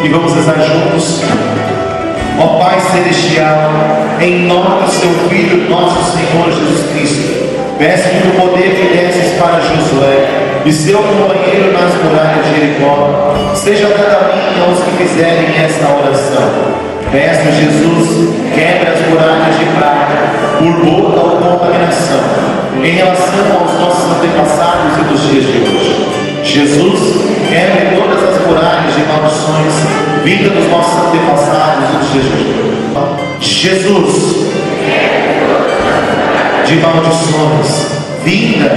e vamos rezar juntos. Ó Pai Celestial, em nome do Seu Filho, nosso Senhor Jesus Cristo, peço que o poder que desces para Josué e seu companheiro nas muralhas de Jericó seja dado a mim e aos que fizerem esta oração. Peço, Jesus, quebra as muralhas de prata por boca ou contaminação em relação aos nossos antepassados e dos dias de hoje. Jesus, quebre todas as muralhas de maldições vindas dos nossos antepassados e dos dias de hoje. Jesus, de maldições vinda.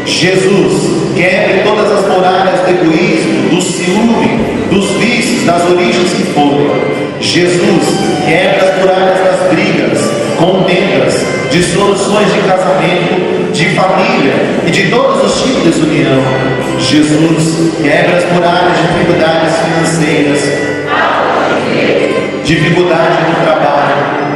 Jesus, quebre todas as muralhas do egoísmo, do ciúme, dos vícios, das origens que forem. Jesus, quebra as muralhas das brigas, contendas, dissoluções de casamento, de família e de todos os tipos de desunião. Jesus, quebra as muralhas de dificuldades financeiras, dificuldade no trabalho,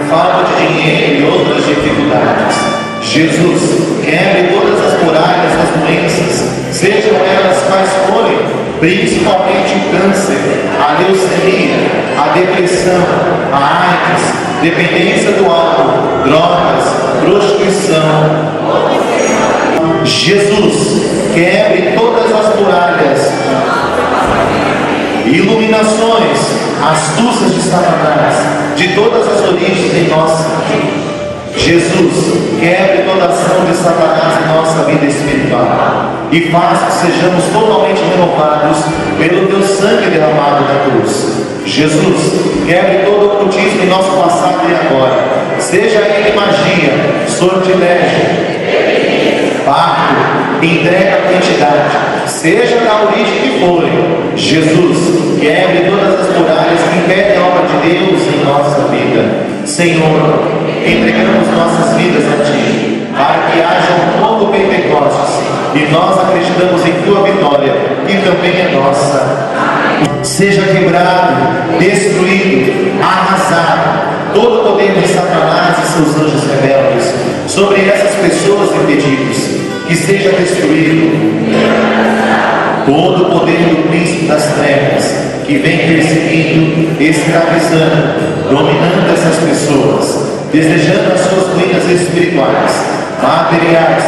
falta de dinheiro e outras dificuldades. Jesus, quebre todas as muralhas das doenças, sejam elas quais forem, principalmente o câncer, a leucemia, a depressão, a AIDS, dependência do álcool, drogas, prostituição. Jesus, quebre todas as muralhas, iluminações, astúcias de Satanás, de todas as origens em nossa vida. Jesus, quebre toda ação de Satanás em nossa vida espiritual e faça que sejamos totalmente renovados pelo Teu sangue derramado na cruz. Jesus, quebre todo o ocultismo em nosso passado e agora, seja ele magia, sortilégio, pacto, entrega à entidade, seja da origem que forem. Jesus, quebre todas as muralhas que impedem a obra de Deus em nossa vida. Senhor, entregamos nossas vidas a Ti, para que haja um novo Pentecostes, e nós acreditamos em Tua vitória, que também é nossa. Seja quebrado, destruído, arrasado todo o poder de Satanás e seus anjos rebeldes sobre essas pessoas impedidas, que seja destruído todo o poder do príncipe das trevas, que vem perseguindo, escravizando, dominando essas pessoas, desejando as suas ruínas espirituais, materiais,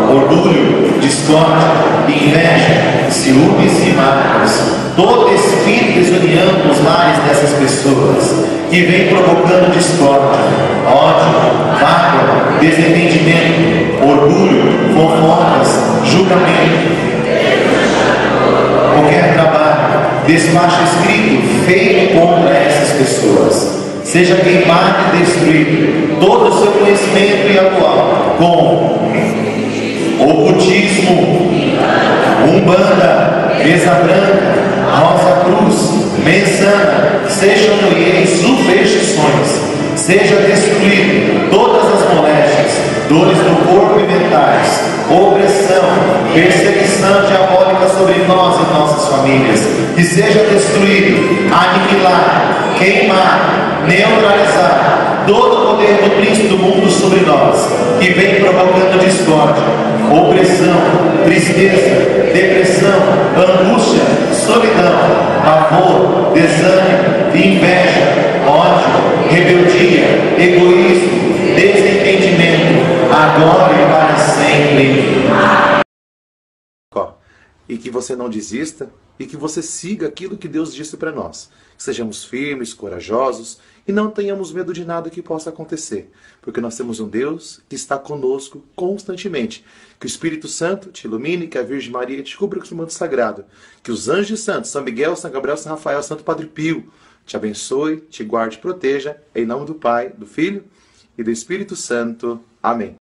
orgulho, discórdia, inveja, ciúmes e mágoas, todo espírito desunião nos lares dessas pessoas, que vem provocando discórdia, ódio, mágoa, desentendimento, orgulho, fofocas, julgamento. Qualquer trabalho, despacho escrito feito contra essas pessoas, seja queimado e destruído todo o seu conhecimento e atual com ocultismo, umbanda, mesa branca, rosa cruz, mensana, sejam superstições, seja destruído todas as moléstias, dores do corpo e mentais, opressão, perseguição diabólica sobre nós e nossas famílias, que seja destruído, aniquilar, queimar, neutralizar todo o poder do príncipe do mundo sobre nós, que vem provocando discórdia, opressão, tristeza, depressão, angústia, solidão, pavor, desânimo, inveja, ódio, rebeldia, egoísmo, desentendimento, agora e para sempre. E que você não desista e que você siga aquilo que Deus disse para nós. Que sejamos firmes, corajosos e não tenhamos medo de nada que possa acontecer. Porque nós temos um Deus que está conosco constantemente. Que o Espírito Santo te ilumine, que a Virgem Maria te cubra com o seu manto sagrado. Que os anjos santos, São Miguel, São Gabriel, São Rafael, Santo Padre Pio, te abençoe, te guarde e proteja. Em nome do Pai, do Filho e do Espírito Santo. Amém.